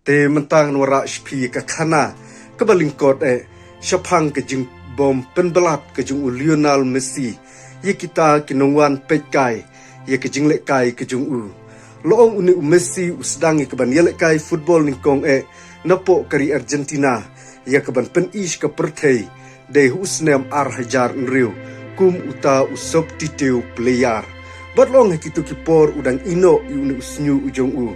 te mentang wara shpi ka khana ka balingkot shapang ke jing bom penbelat ke jung Lionel Messi ye kita kinongwan pekai ye ke jing le kai ke jung loong uni Messi usdang ke ban yele kai football ningkong napo kari Argentina ye ke ban pen ish ka perthei de husnem ar hajar nriu kum uta usop titeu player batlong kitu kipor udang ino uni usnyu ujong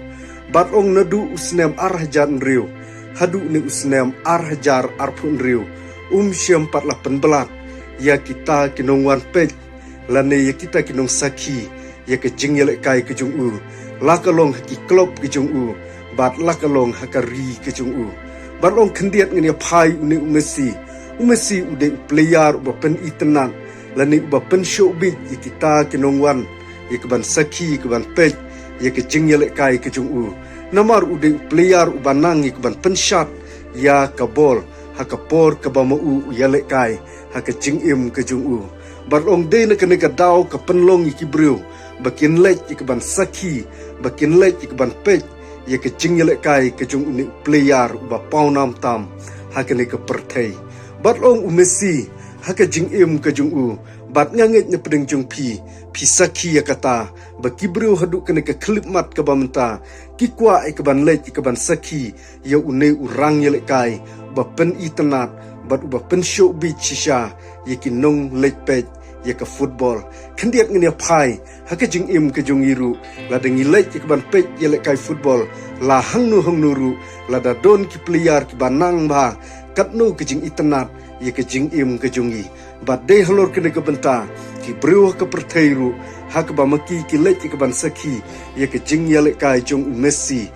batlong nadu usnem ar hajar nriu hadu ni usnem ar hajar arpun riu syam 48 belat ya kita kinongwan pej lane ya kita kinong saki ya ke jingyele kai ke jung lakalong ki klop ke jung bat lakalong hakari ke jung batlong khendiat ngene phai uni Messi ude player ba pen itenan lani ba pen showbiz ya kita kinongwan ya ke ban saki ke ban pej ya ke jingyele kai ke jung namar ude player ubanang ya ke ban pen shot ya ka bol haka por ka ba mau yale kai haka jingim ke jung barong de na kene ka daw ka penlong iki brio bakin lech ik ban saki bakin lech ik ban pej ye ke jing yale kai ke jung uni player ba paunam tam haka ne ka perthei barong Messi haka jingim ke jung bat ngangit ne pedeng jung pi saki ya kata baki brio hadu kene ka klip mat ka ba menta ki kwa ik ban lech ik ban saki ya une urang yale kai ba pen itenat bat uba pen show beach shisha yekin nong lek pej yeka football kendiat ngene phai haka jing im ke jung iru la dengi lek ke ban pej yele kai football la hangnu ru la da don ki player ki banang ba katnu ke jing itenat yeka jing im ke jungi bat de halor kene ke benta ki brio ke pertheiru haka ba maki ki lek ke ban saki yeka jing yele kai jung Messi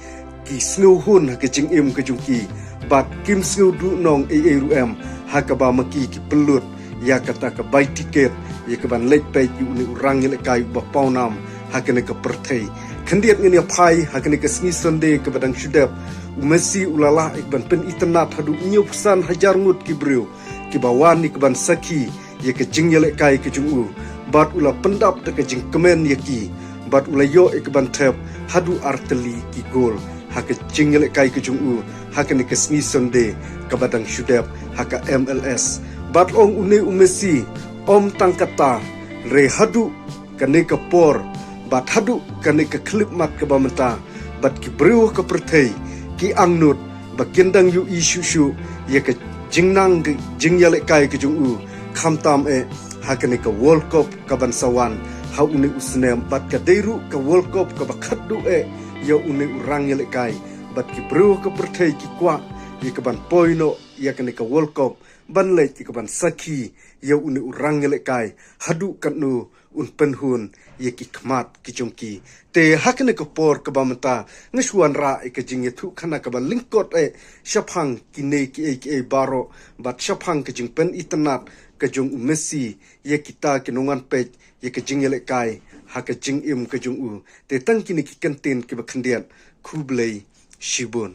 ki snow hun haka jing im ke jungki bat kim siu du nong rum hakaba maki ki pelut ya kata ka buy tiket ya ke ban lek pay uni urang yele kai ba paunam hakane ka perthei khendiat ngene phai hakane ka sni sunday ke badang shudep Messi ulala ik ban pen itnat hadu nyupsan hajar ngut ki brio ki bawan ni ke ban saki ya ke jing yele kai ke jungu bat ula pendap de ke jing kemen yaki bat ula yo ik ban thep hadu arteli ki gol haka jing yele kai ke jungu haka ni kesni sonde kabadang shudep haka MLS batlong une Messi om tangkata re hadu kane ka por bat hadu kane ka klip mat ka bamenta bat ki brio ka perthei ki angnut bakendang yu isu ye ka jingnang jingyale kai ke jungu khamtam haka ni ka World Cup ka bansawan ha une usnem bat ka deiru ka World Cup ka bakhaddu yo une urang yele kai bat ki bro ka perthei ki kwa ye ka ban poino ya ka ka World Cup ban le ki ka ban saki yo uni urang yele kai hadu kanu un penhun ye ki khmat ki chungki te hakne ka por ka bamta ngsuan ra ka jing ye thu khana ka ban lingkot shaphang ki ne ki baro bat shaphang ka jing pen itanat ka jung Messi ye kita ki nongan pej ye ka jing yele kai haka jing im ka jung te tang ki ni ki kantin ki bakhandian khublei shibun